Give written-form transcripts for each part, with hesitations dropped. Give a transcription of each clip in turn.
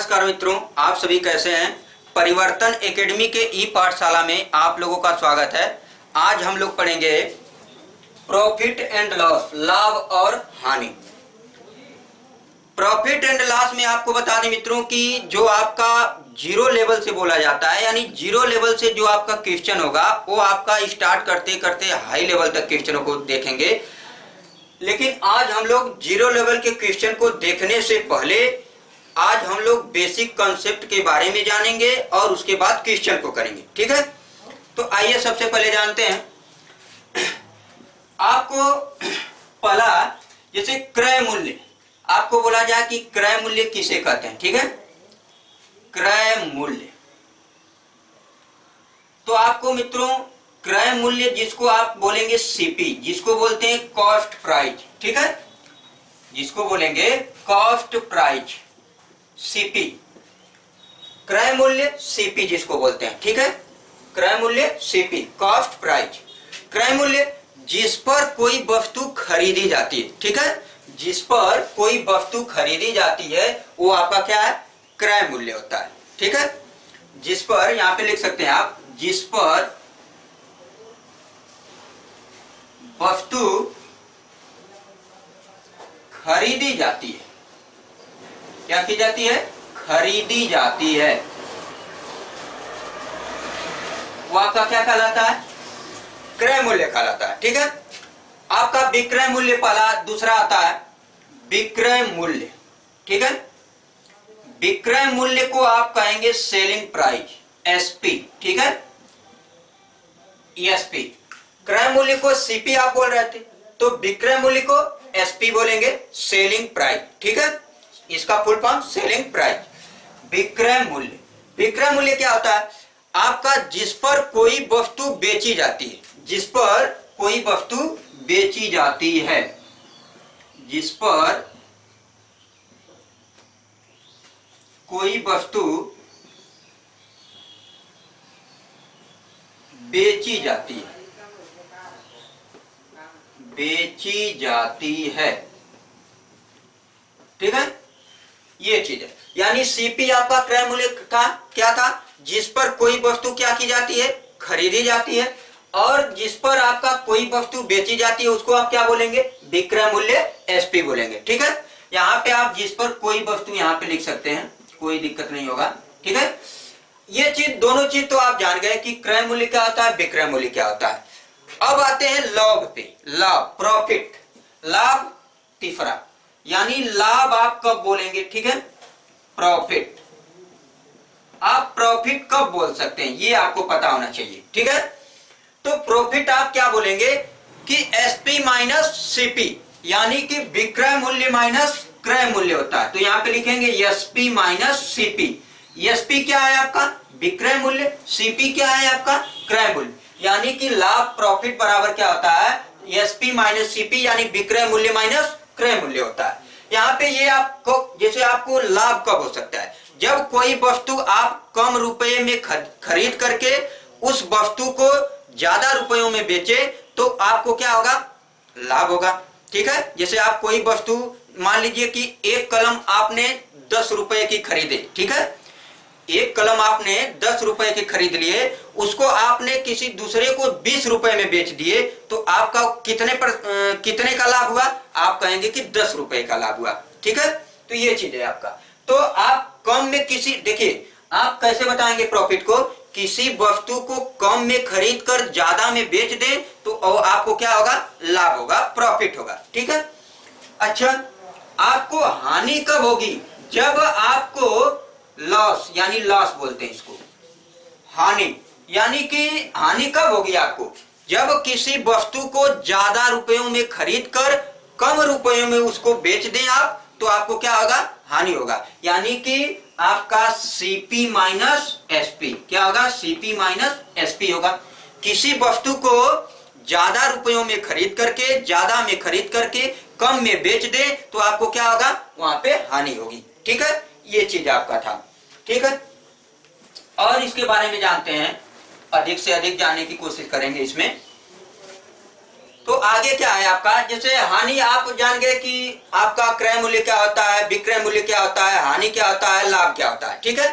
नमस्कार मित्रों, आप सभी कैसे हैं। परिवर्तन एकेडमी के ई पाठशाला में आप लोगों का स्वागत है। आज हम लोग पढ़ेंगे प्रॉफिट एंड लॉस, लाभ और हानि। प्रॉफिट एंड लॉस में आपको बता दें मित्रों कि जो आपका जीरो लेवल से बोला जाता है, यानी जीरो लेवल से जो आपका क्वेश्चन होगा वो आपका स्टार्ट करते करते हाई लेवल तक क्वेश्चनों को देखेंगे। लेकिन आज हम लोग जीरो लेवल के क्वेश्चन को देखने से पहले आज हम लोग बेसिक कॉन्सेप्ट के बारे में जानेंगे और उसके बाद क्वेश्चन को करेंगे। ठीक है, तो आइए सबसे पहले जानते हैं। आपको पहला जैसे क्रय मूल्य, आपको बोला जाए कि क्रय मूल्य किसे कहते हैं। ठीक है, क्रय मूल्य। तो आपको मित्रों क्रय मूल्य जिसको आप बोलेंगे सीपी, जिसको बोलते हैं कॉस्ट प्राइस। ठीक है, जिसको बोलेंगे कॉस्ट प्राइस, सीपी, क्रय मूल्य सीपी जिसको बोलते हैं। ठीक है, क्रय मूल्य सीपी, कॉस्ट प्राइस। क्रय मूल्य जिस पर कोई वस्तु खरीदी जाती है। ठीक है, जिस पर कोई वस्तु खरीदी जाती है वो आपका क्या है, क्रय मूल्य होता है। ठीक है, जिस पर, यहां पे लिख सकते हैं आप, जिस पर वस्तु खरीदी जाती है। क्या की जाती है, खरीदी जाती है, वो आपका क्या कहलाता है, क्रय मूल्य कहलाता है। ठीक है, आपका विक्रय मूल्य पहला, दूसरा आता है विक्रय मूल्य। ठीक है, विक्रय मूल्य को आप कहेंगे सेलिंग प्राइस, एसपी। ठीक है, एसपी। क्रय मूल्य को सीपी आप बोल रहे थे, तो विक्रय मूल्य को एसपी बोलेंगे, सेलिंग प्राइस। ठीक है, इसका फुल फॉर्म सेलिंग प्राइस। विक्रय मूल्य, विक्रय मूल्य क्या होता है, आपका जिस पर कोई वस्तु बेची जाती है, जिस पर कोई वस्तु बेची जाती है, जिस पर कोई वस्तु बेची जाती है, बेची जाती है। ठीक है, ये चीज है। यानी सीपी आपका क्रय मूल्य का क्या था, जिस पर कोई वस्तु क्या की जाती है, खरीदी जाती है, और जिस पर आपका कोई वस्तु बेची जाती है उसको आप क्या बोलेंगे, विक्रय मूल्य, एसपी बोलेंगे। ठीक है, यहाँ पे आप जिस पर कोई वस्तु यहाँ पे लिख सकते हैं, कोई दिक्कत नहीं होगा। ठीक है, ये चीज, दोनों चीज तो आप जान गए कि क्रय मूल्य क्या होता है, विक्रय मूल्य क्या होता है। अब आते हैं लाभ पे, लाभ, प्रॉफिट, लाभ तीसरा, यानी लाभ आप कब बोलेंगे। ठीक है, प्रॉफिट। आप प्रॉफिट कब बोल सकते हैं ये आपको पता होना चाहिए। ठीक है, तो प्रॉफिट आप क्या बोलेंगे कि एसपी माइनस सीपी, यानी कि विक्रय मूल्य माइनस क्रय मूल्य होता है। तो यहां पे लिखेंगे एसपी माइनस सीपी। एसपी क्या है आपका, विक्रय मूल्य, सीपी क्या है आपका, क्रय मूल्य। यानी कि लाभ, प्रॉफिट बराबर क्या होता है, एसपी माइनस सीपी, यानी विक्रय मूल्य माइनस क्रय मूल्य होता है। यहाँ पे ये आपको, जैसे आपको लाभ कब हो सकता है, जब कोई वस्तु आप कम रुपए में खरीद करके उस वस्तु को ज्यादा रुपयों में बेचे तो आपको क्या होगा, लाभ होगा। ठीक है, जैसे आप कोई वस्तु, मान लीजिए कि एक कलम आपने 10 रुपए की खरीदे। ठीक है, एक कलम आपने 10 रुपए के खरीद लिए, उसको आपने किसी दूसरे को 20 रुपए में बेच दिए, तो आपका कितने का लाभ हुआ, आप कहेंगे कि 10 रुपए का लाभ हुआ। ठीक है, तो ये चीज है आपका। तो आप कम में किसी, देखिए आप कैसे बताएंगे प्रॉफिट को, किसी वस्तु को कम में खरीद कर ज्यादा में बेच दें तो आपको क्या होगा, लाभ होगा, प्रॉफिट होगा। ठीक है, अच्छा, आपको हानि कब होगी, जब आपको लॉस, यानी लॉस बोलते हैं इसको, हानि। यानी कि हानि कब होगी आपको, जब किसी वस्तु को ज्यादा रुपयों में खरीद कर कम रुपयों में उसको बेच दें आप, तो आपको क्या होगा, हानि होगा। यानी कि आपका सीपी माइनस एसपी क्या होगा, सीपी माइनस एसपी होगा। किसी वस्तु को ज्यादा रुपयों में खरीद करके, ज्यादा में खरीद करके कम में बेच दे तो आपको क्या होगा, वहां पे हानि होगी। ठीक है, ये चीज आपका था। ठीक है, और इसके बारे में जानते हैं, अधिक से अधिक जानने की कोशिश करेंगे इसमें। तो आगे क्या है आपका, जैसे हानि आप जान गए कि आपका क्रय मूल्य क्या होता है, विक्रय मूल्य क्या होता है, हानि क्या होता है, लाभ क्या होता है, ठीक है।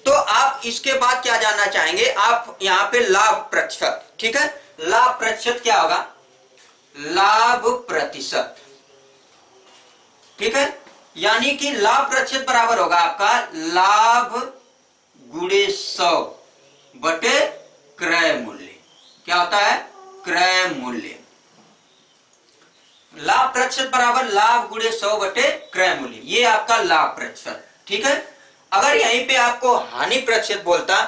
तो आप इसके बाद क्या जानना चाहेंगे, आप यहाँ पे लाभ प्रतिशत, ठीक है। लाभ प्रतिशत क्या होगा, लाभ प्रतिशत, ठीक है। यानी कि लाभ प्रतिशत बराबर होगा आपका लाभ गुणे 100 बटे क्रय मूल्य। क्या होता है, क्रय मूल्य। लाभ प्रतिशत बराबर लाभ गुणे 100 बटे क्रय मूल्य, ये आपका लाभ प्रतिशत, ठीक है। अगर यहीं पे आपको हानि प्रतिशत बोलता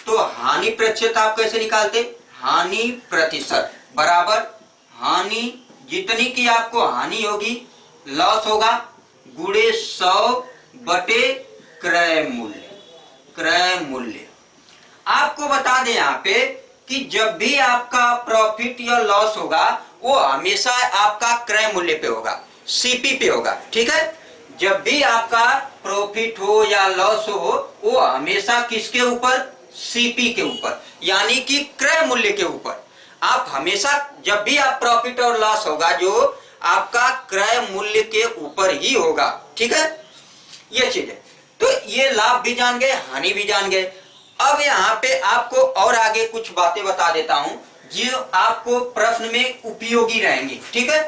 तो हानि प्रतिशत आप कैसे निकालते, हानि प्रतिशत बराबर हानि जितनी की आपको हानि होगी, लॉस होगा, गुणे 100 बटे क्रय मूल्य। क्रय मूल्य आपको बता दें यहाँ पे कि जब भी आपका प्रॉफिट या लॉस होगा वो हमेशा आपका क्रय मूल्य पे होगा, सीपी पे होगा, ठीक है। जब भी आपका प्रॉफिट हो या लॉस हो वो हमेशा किसके ऊपर, सीपी के ऊपर, यानी कि क्रय मूल्य के ऊपर। आप हमेशा जब भी आप प्रॉफिट और लॉस होगा जो आपका क्रय मूल्य के ऊपर ही होगा, ठीक है। ये चीज है। तो ये लाभ भी जान गए, हानि भी जान गए। अब यहाँ पे आपको और आगे कुछ बातें बता देता हूं जो आपको प्रश्न में उपयोगी रहेंगी, ठीक है।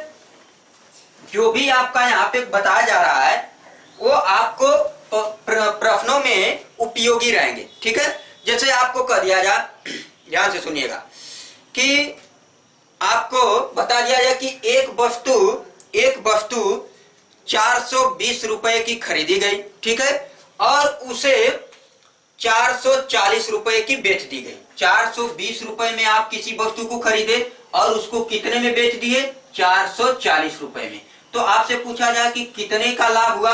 जो भी आपका यहाँ पे बताया जा रहा है वो आपको प्रश्नों में उपयोगी रहेंगे, ठीक है। जैसे आपको कह दिया जाए, ध्यान से सुनिएगा, कि आपको बता दिया जाए कि एक वस्तु 420 रुपए की खरीदी गई, ठीक है, और उसे 440 रुपए की बेच दी गई। 420 रुपए में आप किसी वस्तु को खरीदे और उसको कितने में बेच दिए, 440 रुपए में। तो आपसे पूछा जाए कि कितने का लाभ हुआ,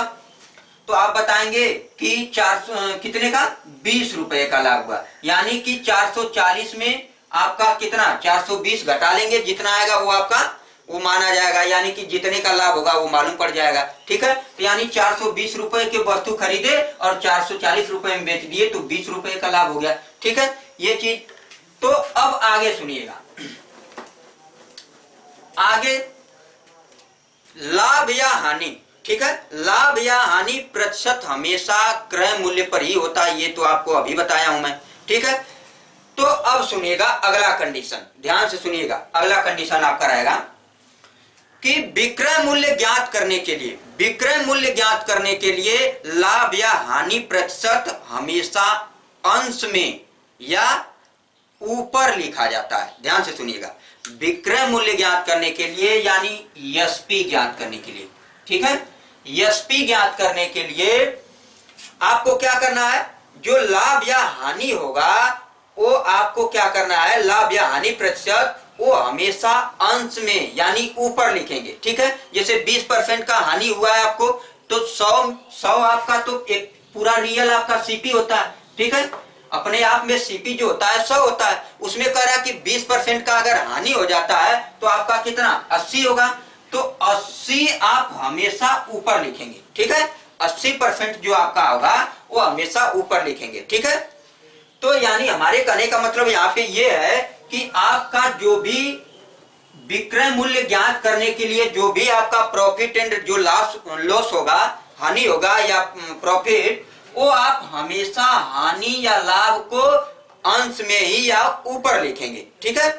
तो आप बताएंगे कि कितने का, 20 रुपए का लाभ हुआ। यानी कि 440 में आपका कितना, 420 घटा लेंगे, जितना आएगा वो आपका वो माना जाएगा, यानी कि जितने का लाभ होगा वो मालूम पड़ जाएगा, ठीक है। तो यानी 420 रुपए के वस्तु खरीदे और 440 रुपए में बेच दिए तो 20 रुपए का लाभ हो गया, ठीक है, ये चीज। तो अब आगे सुनिएगा, आगे लाभ या हानि, ठीक है। लाभ या हानि प्रतिशत हमेशा क्रय मूल्य पर ही होता है, ये तो आपको अभी बताया हूं मैं, ठीक है। तो अब सुनिएगा अगला कंडीशन, ध्यान से सुनिएगा। अगला कंडीशन आपका रहेगा कि विक्रय मूल्य ज्ञात करने के लिए, विक्रय मूल्य ज्ञात करने के लिए लाभ या हानि प्रतिशत हमेशा अंश में या ऊपर लिखा जाता है। ध्यान से सुनिएगा, विक्रय मूल्य ज्ञात करने के लिए यानी एसपी ज्ञात करने के लिए, ठीक है। एसपी ज्ञात करने के लिए आपको क्या करना है, जो लाभ या हानि होगा वो आपको क्या करना है, लाभ या हानि प्रतिशत वो हमेशा अंश में यानी ऊपर लिखेंगे, ठीक है। जैसे 20% का हानि हुआ है आपको, तो 100 आपका तो एक पूरा रियल आपका सीपी होता है, ठीक है। अपने आप में सीपी जो होता है 100 होता है, उसमें कह रहा कि 20% का अगर हानि हो जाता है तो आपका कितना, 80 होगा। तो 80 आप हमेशा ऊपर लिखेंगे, ठीक है। 80% जो आपका होगा वो हमेशा ऊपर लिखेंगे, ठीक है। तो यानी हमारे कहने का मतलब यहाँ पे ये है कि आपका जो भी विक्रय मूल्य ज्ञात करने के लिए जो भी आपका प्रॉफिट एंड जो लॉस होगा, हानि होगा या प्रॉफिट, वो आप हमेशा हानि या लाभ को अंश में ही या ऊपर लिखेंगे, ठीक है।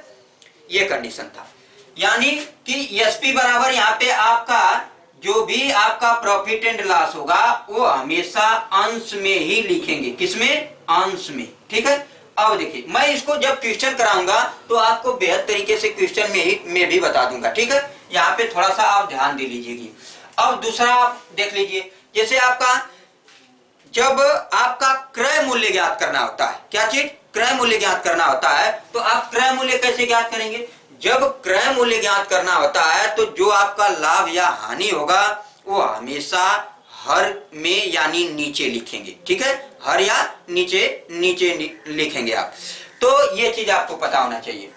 ये कंडीशन था, यानी कि एसपी बराबर यहाँ पे आपका जो भी आपका प्रॉफिट एंड लॉस होगा वो हमेशा अंश में ही लिखेंगे, किसमें, अंश में, ठीक है। अब देखिए मैं इसको जब क्वेश्चन कराऊंगा तो आपको बेहद तरीके से क्वेश्चन में भी बता दूंगा, ठीक है। यहाँ पे थोड़ा सा आप ध्यान दे लीजिएगी। अब दूसरा आप देख लीजिए, जैसे आपका जब आपका क्रय मूल्य ज्ञात करना होता है, क्या चीज, क्रय मूल्य ज्ञात करना होता है, तो आप क्रय मूल्य कैसे ज्ञात करेंगे, जब क्रय मूल्य ज्ञात करना होता है तो जो आपका लाभ या हानि होगा वो हमेशा हर में यानी नीचे लिखेंगे, ठीक है। हर या नीचे लिखेंगे आप। तो ये चीज आपको पता होना चाहिए,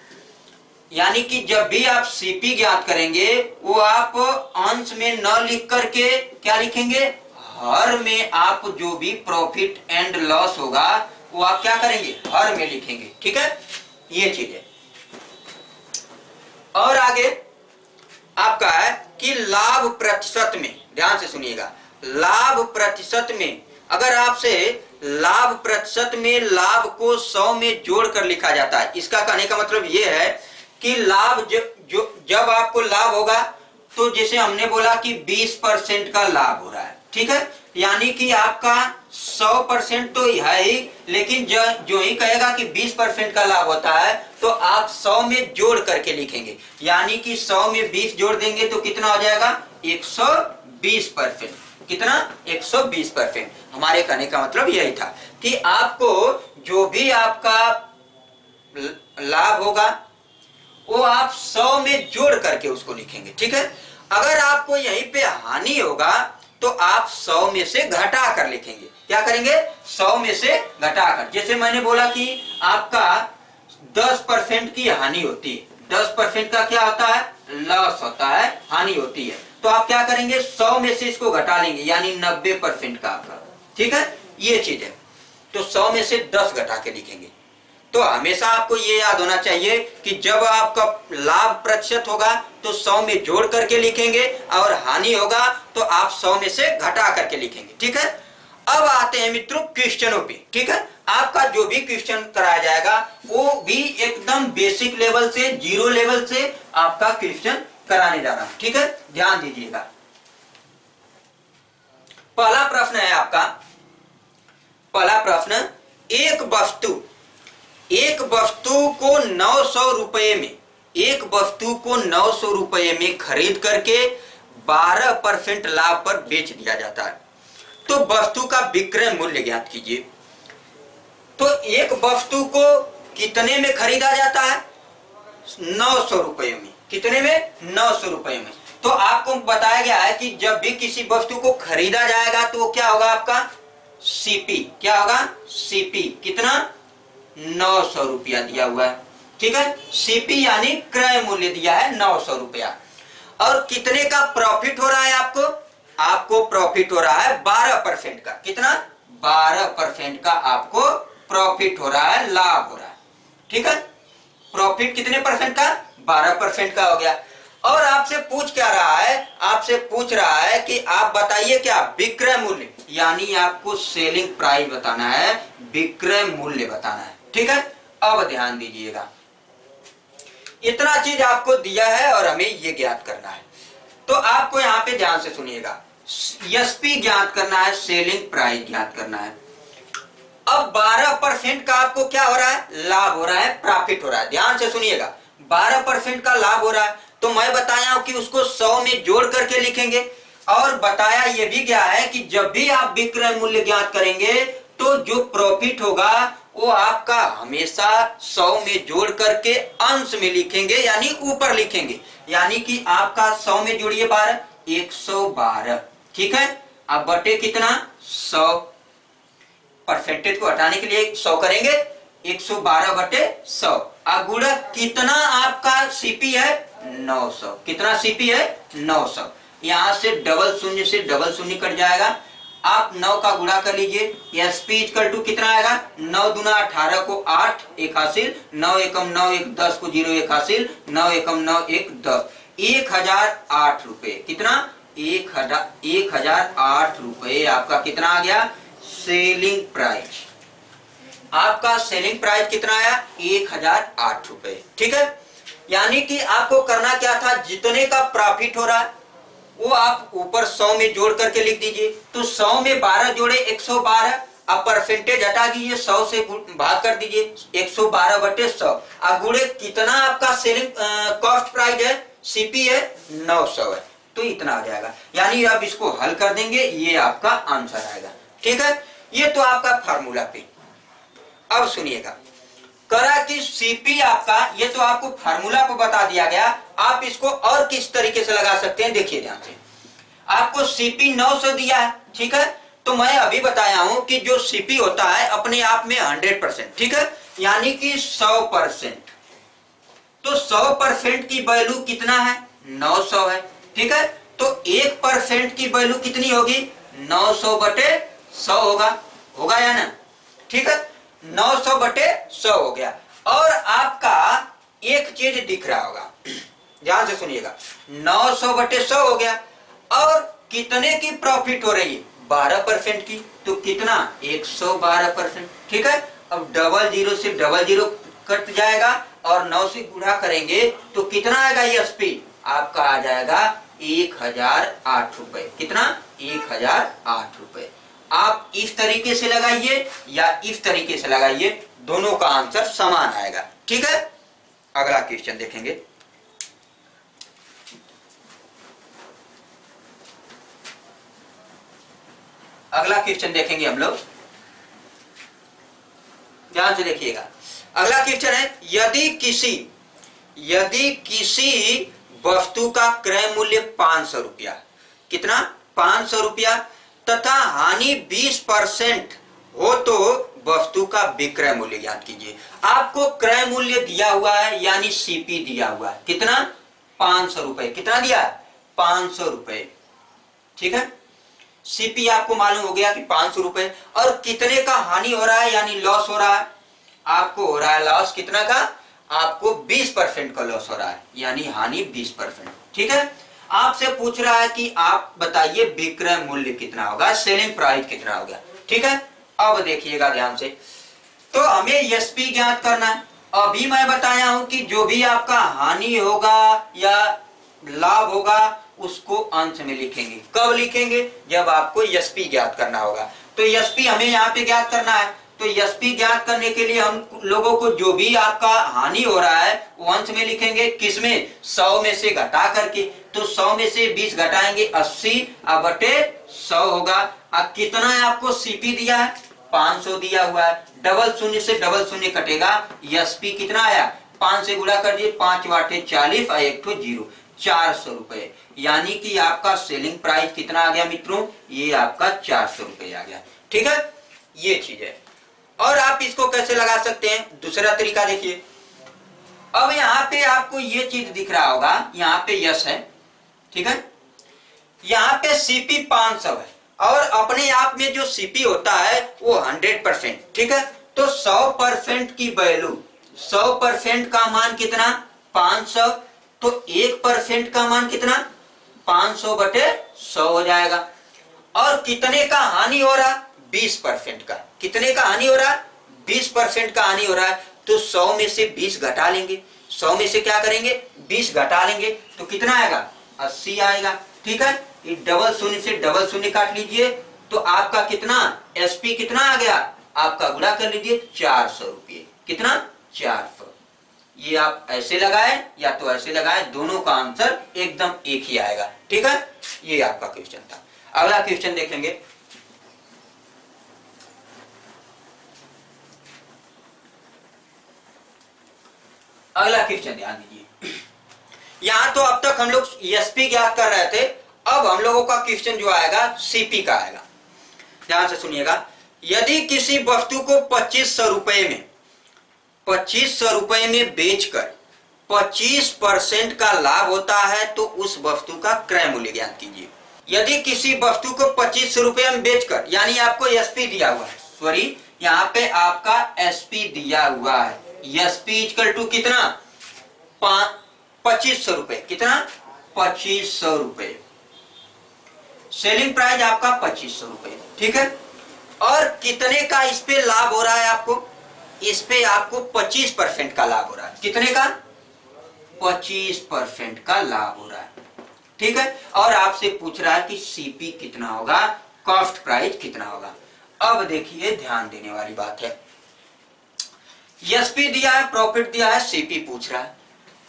यानी कि जब भी आप सीपी ज्ञात करेंगे वो आप अंश में न लिख करके क्या लिखेंगे, हर में आप जो भी प्रॉफिट एंड लॉस होगा वो आप क्या करेंगे, हर में लिखेंगे, ठीक है। ये चीज है। और आगे आपका है कि लाभ प्रतिशत में, ध्यान से सुनिएगा, लाभ प्रतिशत में अगर आपसे लाभ प्रतिशत में लाभ को 100 में जोड़कर लिखा जाता है, इसका कहने का मतलब यह है कि लाभ जब आपको लाभ होगा तो जैसे हमने बोला कि 20% का लाभ हो रहा है, ठीक है, यानी कि आपका 100% तो है ही, लेकिन जो ही कहेगा कि 20% का लाभ होता है तो आप 100 में जोड़ करके लिखेंगे, यानी कि 100 में 20 जोड़ देंगे तो कितना हो जाएगा 120%। कितना 120%। हमारे कहने का मतलब यही था कि आपको जो भी आपका लाभ होगा वो आप 100 में जोड़ करके उसको लिखेंगे, ठीक है। अगर आपको यहीं पे हानि होगा तो आप 100 में से घटा कर लिखेंगे। क्या करेंगे 100 में से घटा कर, जैसे मैंने बोला कि आपका 10% की हानि होती है, 10% का क्या होता है लॉस होता है, हानि होती है, तो आप क्या करेंगे 100 में से इसको घटा लेंगे, यानी 90% का आपका, ठीक है, ये चीज है। तो 100 में से 10 घटा के लिखेंगे। तो हमेशा आपको ये याद होना चाहिए कि जब आपका लाभ प्रतिशत होगा तो 100 में जोड़ करके लिखेंगे और हानि होगा तो आप 100 में से घटा करके लिखेंगे, ठीक है। अब आते हैं मित्रों क्वेश्चनों पे, ठीक है। आपका जो भी क्वेश्चन कराया जाएगा वो भी एकदम बेसिक लेवल से, जीरो लेवल से आपका क्वेश्चन कराने जा रहा हूं, ठीक है, ध्यान दीजिएगा। पहला प्रश्न है आपका, पहला प्रश्न, एक वस्तु को 900 रुपए में, एक वस्तु को 900 रुपए में खरीद करके 12% लाभ पर बेच दिया जाता है, तो वस्तु का विक्रय मूल्य ज्ञात कीजिए। तो एक वस्तु को कितने में खरीदा जाता है 900 रुपए में, कितने में 900 रुपए में। तो आपको बताया गया है कि जब भी किसी वस्तु को खरीदा जाएगा तो क्या होगा आपका सीपी, क्या होगा सीपी, कितना 900 रुपया दिया हुआ है, ठीक है, सीपी यानी क्रय मूल्य दिया है 900 रुपया। और कितने का प्रॉफिट हो रहा है आपको, आपको प्रॉफिट हो रहा है 12% का, कितना 12% का आपको प्रॉफिट हो रहा है, लाभ हो रहा है, ठीक है। प्रॉफिट कितने परसेंट का 12% का हो गया। और आपसे पूछ क्या रहा है, आपसे पूछ रहा है कि आप बताइए क्या विक्रय मूल्य, यानी आपको सेलिंग प्राइस बताना है, विक्रय मूल्य बताना है, ठीक है। अब ध्यान दीजिएगा, इतना चीज आपको दिया है और हमें ये ज्ञात करना है। तो आपको यहाँ पे ध्यान से सुनिएगा, एसपी ज्ञात करना है, सेलिंग प्राइस ज्ञात करना है। अब 12% का आपको क्या हो रहा है, लाभ हो रहा है, प्रॉफिट हो रहा है। ध्यान से सुनिएगा, 12% का लाभ हो रहा है, तो मैं बताया हूं कि उसको 100 में जोड़ करके लिखेंगे। और बताया यह भी गया है कि जब भी आप विक्रय मूल्य ज्ञात करेंगे तो जो प्रॉफिट होगा वो आपका हमेशा 100 में जोड़ करके अंश में लिखेंगे, यानी ऊपर लिखेंगे, यानी कि आपका 100 में जोड़िए 12, 112, ठीक है। अब बटे कितना 100, परसेंटेज को हटाने के लिए 100 करेंगे, 112 बटे 100। गुणा कितना आपका सीपी है 900, कितना सीपी है 900। यहां से डबल शून्य से डबल शून्य कट जाएगा, आप 9 का गुणा कर लीजिए, एसपी इक्वल टू कितना आएगा 9 दूना 18 को 8 एक हासिल, 9 एकम 9 एक 10 को 0 एक हासिल, 9 एकम 9 एक 10, 1008 रुपए, कितना 1008 रुपए आपका कितना आ गया सेलिंग प्राइस। आपका सेलिंग प्राइस कितना आया 1008 रुपए, ठीक है। यानी कि आपको करना क्या था, जितने का प्रॉफिट हो रहा है वो आप ऊपर 100 में जोड़ करके लिख दीजिए। तो 100 में 12 जोड़े 112, अब परसेंटेज हटा दीजिए, 100 से भाग कर दीजिए, 112 बटे 100। अब गुणे कितना आपका सेलिंग कॉस्ट प्राइस है, सीपी है 900 है, तो इतना आ जाएगा। यानी अब इसको हल कर देंगे, ये आपका आंसर आएगा, ठीक है। ये तो आपका फार्मूला पे। अब सुनिएगा, करा कि सीपी आपका, ये तो आपको फार्मूला को बता दिया गया, आप इसको और किस तरीके से लगा सकते हैं देखिए ध्यान से। आपको सीपी 900 दिया है, ठीक है, तो मैं अभी बताया हूं कि जो सीपी होता है अपने आप में 100%, ठीक है, यानी कि 100%। तो 100% की वैल्यू कितना है 900 है, ठीक है। तो 1% की वैल्यू कितनी होगी 900 बटे 100 होगा या ना, ठीक है, 900 बटे 100 हो गया। और आपका एक चीज दिख रहा होगा, ध्यान से सुनिएगा, 900/100 हो गया। और कितने की प्रॉफिट हो रही है? 12% की। तो कितना? 112%। ठीक है। अब डबल जीरो से डबल जीरो कट जाएगा और 9 से गुणा करेंगे तो कितना आएगा? एसपी आपका आ जाएगा 1008 रुपए। कितना? 1008 रुपए। आप इस तरीके से लगाइए या इस तरीके से लगाइए, दोनों का आंसर समान आएगा। ठीक है। अगला क्वेश्चन देखेंगे। अगला क्वेश्चन देखेंगे हम लोग, ध्यान से देखिएगा। अगला क्वेश्चन है, यदि किसी वस्तु का क्रय मूल्य 500 रुपया, कितना? 500 रुपया, तथा हानि 20% हो तो वस्तु का विक्रय मूल्य ज्ञात कीजिए। आपको क्रय मूल्य दिया हुआ है, यानी सीपी दिया हुआ है। कितना? 500 रुपए। कितना दिया? 500 रुपए। ठीक है। सीपी आपको मालूम हो गया कि 500 रुपए। और कितने का हानि हो रहा है, यानी लॉस हो रहा है? आपको हो रहा है लॉस कितना का? आपको 20% का लॉस हो रहा है, यानी हानि 20%। ठीक है। आपसे पूछ रहा है कि आप बताइए विक्रय मूल्य कितना होगा, सेलिंग प्राइस कितना होगा। ठीक है। अब देखिएगा ध्यान से, तो हमें एसपी ज्ञात करना है। अभी मैं बताया हूं कि जो भी आपका हानि होगा या लाभ होगा उसको अंश में लिखेंगे। कब लिखेंगे? जब आपको एसपी ज्ञात करना होगा। तो एसपी हमें यहाँ पे ज्ञात करना है। तो एसपी ज्ञात करने के लिए हम लोगों को जो भी आपका हानि हो रहा है वो अंश में लिखेंगे। किसमें? 100 में से घटा करके। तो 100 में से 20 घटाएंगे, 80/100 होगा। अब कितना है आपको सीपी दिया है? 500 दिया हुआ है। डबल शून्य से डबल शून्य कटेगा, एसपी कितना आया? 5 से गुणा कर दिए, 5 वाटे 40 और 1 तो 0, 400 रुपए। यानी कि आपका सेलिंग प्राइस कितना आ गया मित्रों? ये आपका 400 रुपए आ गया। ठीक है। ये चीज है। और आप इसको कैसे लगा सकते हैं? दूसरा तरीका देखिए। अब यहाँ पे आपको ये चीज दिख रहा होगा, यहाँ पे यस है। ठीक है। यहाँ पे सीपी 500 है और अपने आप में जो सीपी होता है वो 100%। ठीक है। तो 100% की वैल्यू, 100% का मान कितना? 500। तो 1% का मान कितना? 500/100 हो जाएगा। और कितने का हानि हो रहा? 20% का। कितने का हानि हो रहा? 20% का हानि हो रहा है। तो 100 में से 20 घटा लेंगे। 100 में से क्या करेंगे? 20 घटा लेंगे तो कितना आएगा? 80 आएगा। ठीक है। ये डबल शून्य से डबल शून्य काट लीजिए तो आपका कितना? एसपी कितना आ गया? आपका गुणा कर लीजिए, 400 रुपये। कितना? 400। ये आप ऐसे लगाए या तो ऐसे लगाए, दोनों का आंसर एकदम एक ही आएगा। ठीक है। ये आपका क्वेश्चन था। अगला क्वेश्चन देखेंगे। अगला क्वेश्चन ध्यान दीजिए। यहां तो अब तक हम लोग एसपी ज्ञात कर रहे थे, अब हम लोगों का क्वेश्चन जो आएगा सीपी का आएगा। ध्यान से सुनिएगा। यदि किसी वस्तु को 2500 रुपए में 2500 रुपए में बेचकर 25% का लाभ होता है तो उस वस्तु का क्रय मूल्य ज्ञात कीजिए। यदि किसी वस्तु को 2500 रुपए में बेचकर, यानी आपको एसपी दिया हुआ है, सॉरी यहाँ पे आपका एसपी दिया हुआ है। एसपी इक्वल टू कितना? 2500 रुपए। कितना? 2500 रुपए। सेलिंग प्राइस आपका 2500 रुपए। ठीक है। और कितने का इस पे लाभ हो रहा है आपको? इस पे आपको 25% का लाभ हो रहा है। कितने का? 25% का लाभ हो रहा है। ठीक है। और आपसे पूछ रहा है कि सीपी कितना होगा, कॉस्ट प्राइस कितना होगा। अब देखिए ध्यान देने वाली बात है। एसपी दिया है, प्रॉफिट दिया है, सीपी पूछ रहा है।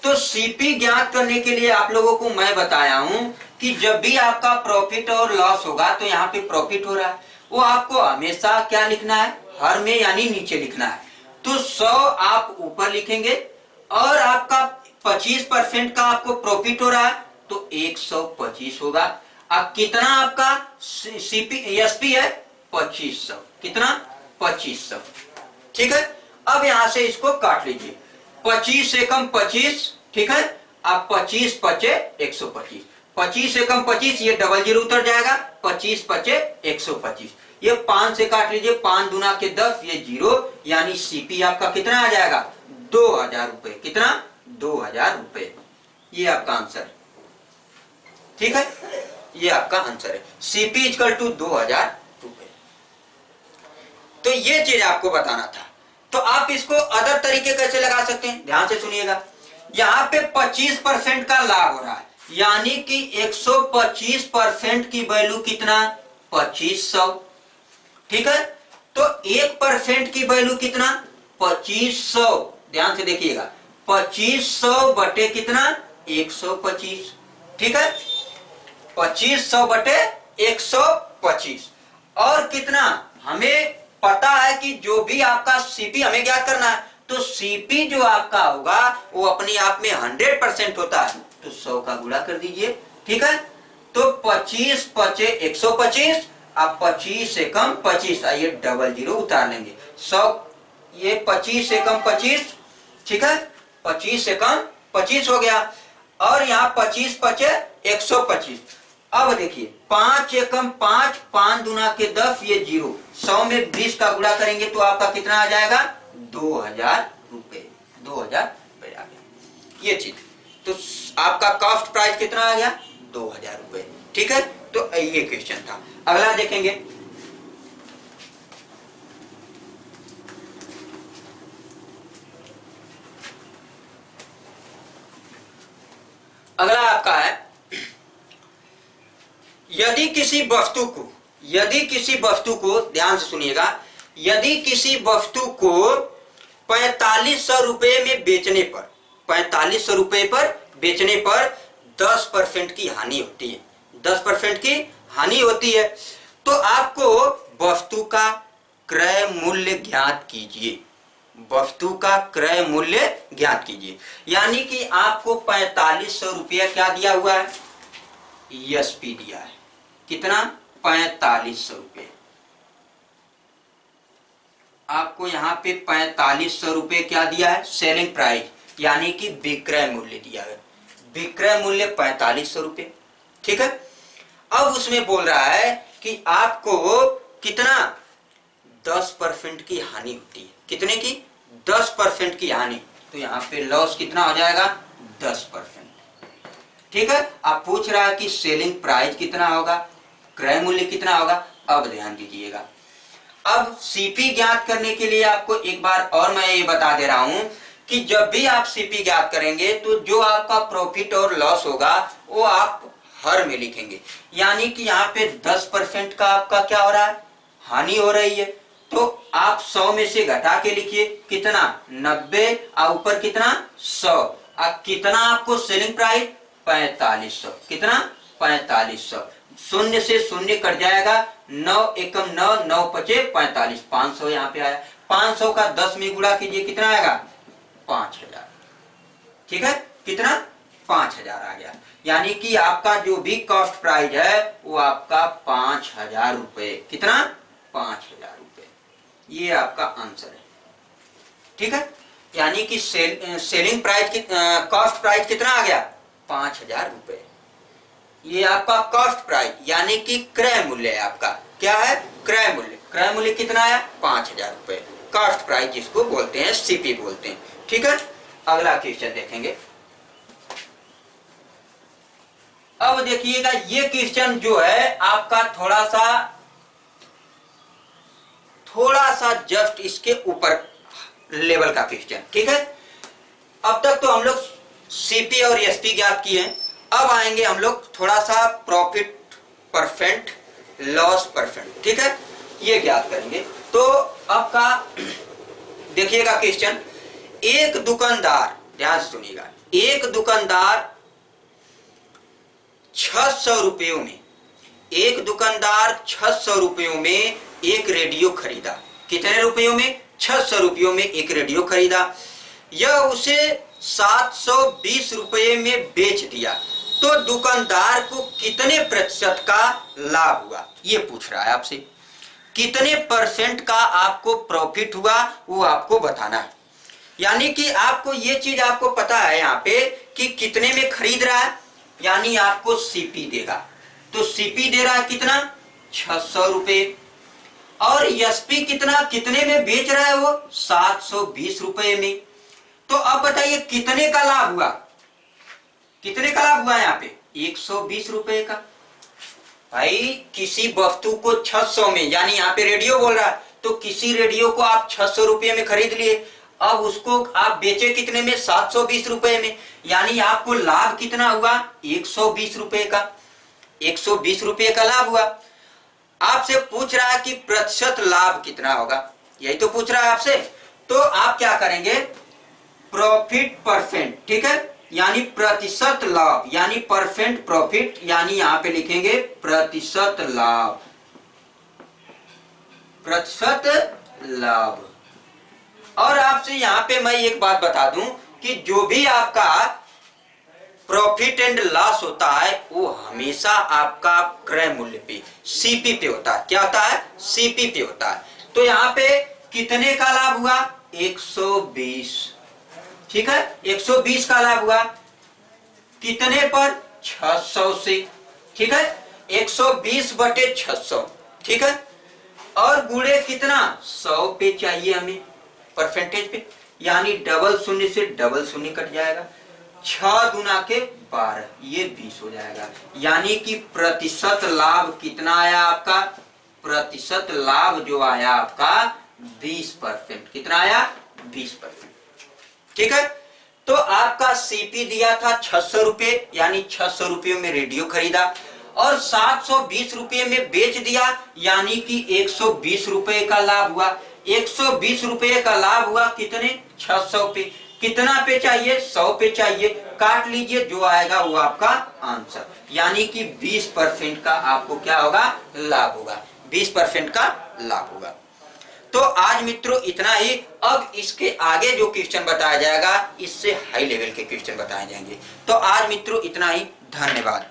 तो सीपी ज्ञात करने के लिए आप लोगों को मैं बताया हूं कि जब भी आपका प्रॉफिट और लॉस होगा तो यहाँ पे प्रॉफिट हो रहा है, वो आपको हमेशा क्या लिखना है? हर में, यानी नीचे लिखना है। तो 100 आप ऊपर लिखेंगे और आपका 25% का आपको प्रॉफिट हो रहा है तो 125 होगा। अब कितना आपका सीपी एसपी है? 2500। कितना? 2500। ठीक है। अब यहां से इसको काट लीजिए, 25 से कम 25। ठीक है। अब 25 पचे 125, 25 से कम 25, ये डबल जीरो उतर जाएगा, 25 पचे 125। ये 5 से काट लीजिए, 5 दूना के 10, ये 0, यानी सीपी आपका कितना आ जाएगा? 2000 रुपए। कितना? 2000 रुपए। ये आपका आंसर है, ठीक है, ये आपका आंसर है। सीपी इक्वल टू 2000 रुपए। तो ये चीज आपको बताना था। तो आप इसको अदर तरीके कैसे लगा सकते हैं, ध्यान से सुनिएगा। यहाँ पे 25% का लाभ हो रहा है, यानी कि 125% की वैल्यू कितना, 2500, ठीक है। तो 1% की वैल्यू कितना, 2500। ध्यान से देखिएगा, 2500 बटे कितना, 125, ठीक है, 2500 बटे 125। और कितना, हमें पता है कि जो भी आपका सीपी हमें ज्ञात करना है, तो सीपी जो आपका होगा वो अपने आप में 100% होता है, तो 100 का गुणा कर दीजिए, ठीक है। तो 25 पचे 125, अब 25 से कम 25, आइए डबल जीरो उतार लेंगे, 100, ये 25 से कम 25, ठीक है, 25 से कम 25 हो गया। और यहाँ 25 पचे 125। अब देखिए 5 एकम 5, 5 दूना के 10, ये 0, 100 में 20 का गुणा करेंगे तो आपका कितना आ जाएगा, 2000 रुपए, 2000 रुपए आ गया, ये चीज। तो आपका कॉस्ट प्राइस कितना आ गया, 2000 रुपए, ठीक है। तो ये क्वेश्चन था। अगला देखेंगे, अगला आपका है, यदि किसी वस्तु को ध्यान से सुनिएगा, यदि किसी वस्तु को 4500 रुपए में बेचने पर, 4500 रुपए पर बेचने पर 10% की हानि होती है, 10% की हानि होती है, तो आपको वस्तु का क्रय मूल्य ज्ञात कीजिए, वस्तु का क्रय मूल्य ज्ञात कीजिए। यानी कि आपको 4500 रुपया क्या दिया हुआ है, एसपी दिया है, कितना, 4500 रुपये। आपको यहाँ पे 4500 रुपये क्या दिया है, सेलिंग प्राइस, यानी कि विक्रय मूल्य दिया है, विक्रय मूल्य 4500 रुपये, ठीक है। अब उसमें बोल रहा है कि आपको कितना, 10% की हानि होती है, कितने की, 10% की हानि। तो यहाँ पे लॉस कितना हो जाएगा, 10%, ठीक है। आप पूछ रहा है कि सेलिंग प्राइस कितना होगा, क्रय मूल्य कितना होगा। अब ध्यान दीजिएगा, अब सीपी ज्ञात करने के लिए आपको एक बार और मैं ये बता दे रहा हूं कि जब भी आप सीपी ज्ञात करेंगे तो जो आपका प्रॉफिट और लॉस होगा वो आप हर में लिखेंगे, यानी कि यहाँ पे 10% का आपका क्या हो रहा है, हानि हो रही है, तो आप 100 में से घटा के लिखिए, कितना, 90, और ऊपर कितना, 100, अब कितना आपको सेलिंग प्राइस, 4500, कितना, 4500, शून्य से शून्य कट जाएगा, 9 एकम 9, 9 पचे 45, 500 यहाँ पे आया, 500 का 10 में गुणा कीजिए, कितना आएगा, 5000, ठीक है, कितना, 5000 आ गया। यानी कि आपका जो भी कॉस्ट प्राइस है वो आपका 5000 रुपए, कितना, 5000 रुपए, ये आपका आंसर है, ठीक है। यानी कि सेलिंग प्राइस, कॉस्ट प्राइस कितना आ गया, 5000 रुपए, ये आपका कॉस्ट प्राइस यानी कि क्रय मूल्य है आपका, क्या है, क्रय मूल्य, क्रय मूल्य कितना आया, 5000 रुपए, कॉस्ट प्राइस जिसको बोलते हैं, सीपी बोलते हैं, ठीक है। अगला क्वेश्चन देखेंगे। अब देखिएगा, ये क्वेश्चन जो है आपका थोड़ा सा जस्ट इसके ऊपर लेवल का क्वेश्चन, ठीक है। अब तक तो हम लोग सीपी और एसपी ज्ञात किए हैं, अब आएंगे हम लोग थोड़ा सा प्रॉफिट परसेंट, लॉस परसेंट, ठीक है, ये ज्ञात करेंगे। तो आपका देखिएगा क्वेश्चन, एक दुकानदार, ध्यान से सुनिएगा, एक दुकानदार 600 रुपयों में, एक दुकानदार 600 रुपयों में एक रेडियो खरीदा, कितने रुपयों में, 600 रुपयों में एक रेडियो खरीदा, यह उसे 720 रुपये में बेच दिया, तो दुकानदार को कितने प्रतिशत का लाभ हुआ, ये पूछ रहा है आपसे, कितने परसेंट का आपको प्रॉफिट हुआ वो आपको बताना है। यानी कि आपको ये चीज आपको पता है यहाँ पे कि कितने में खरीद रहा है, यानी आपको सीपी देगा, तो सीपी दे रहा है कितना, 600 रुपये, और एसपी कितना, कितने में बेच रहा है वो, 720 रुपये में। तो अब बताइए कितने का लाभ हुआ, कितने का लाभ हुआ यहाँ पे? 120 रुपए का। भाई किसी वस्तु को 600 में, यानी यहाँ पे रेडियो बोल रहा है, तो किसी रेडियो को आप 600 रुपये में खरीद लिए, अब उसको आप बेचे कितने में? 720 रुपए में, यानी आपको लाभ कितना हुआ? 120 रुपए का। 120 रुपए का लाभ हुआ। आपसे पूछ रहा है कि प्रतिशत लाभ कितना होगा, यही तो पूछ रहा है आपसे। तो आप क्या करेंगे? प्रॉफिट परसेंट, ठीक है, यानी प्रतिशत लाभ, यानी परसेंट प्रॉफिट, यानी यहां पे लिखेंगे प्रतिशत लाभ, प्रतिशत लाभ। और आपसे यहां पे मैं एक बात बता दूं कि जो भी आपका प्रॉफिट एंड लॉस होता है वो हमेशा आपका क्रय मूल्य पे, सीपी पे होता है। क्या होता है? सीपी पे होता है। तो यहाँ पे कितने का लाभ हुआ? 120, ठीक है, 120 का लाभ हुआ। कितने पर? 600 से, ठीक है, 120 बटे 600, ठीक है, और गुणे कितना? 100 पे चाहिए हमें, परसेंटेज पे, यानी डबल शून्य से डबल शून्य कट जाएगा, 6 दूना के 12, ये 20 हो जाएगा। यानी कि प्रतिशत लाभ कितना आया आपका? प्रतिशत लाभ जो आया आपका 20%। कितना आया? 20%, ठीक है। तो आपका सीपी दिया था 600 रुपए, यानी 600 रुपये में रेडियो खरीदा, और 720 रुपये में बेच दिया, यानी कि 120 रुपए का लाभ हुआ। 120 रुपए का लाभ हुआ कितने? 600 पे। कितना पे चाहिए? 100 पे चाहिए। काट लीजिए, जो आएगा वो आपका आंसर, यानी कि 20% का आपको क्या होगा? लाभ होगा, 20% का लाभ होगा। तो आज मित्रों इतना ही। अब इसके आगे जो क्वेश्चन बताया जाएगा, इससे हाई लेवल के क्वेश्चन बताए जाएंगे। तो आज मित्रों इतना ही, धन्यवाद।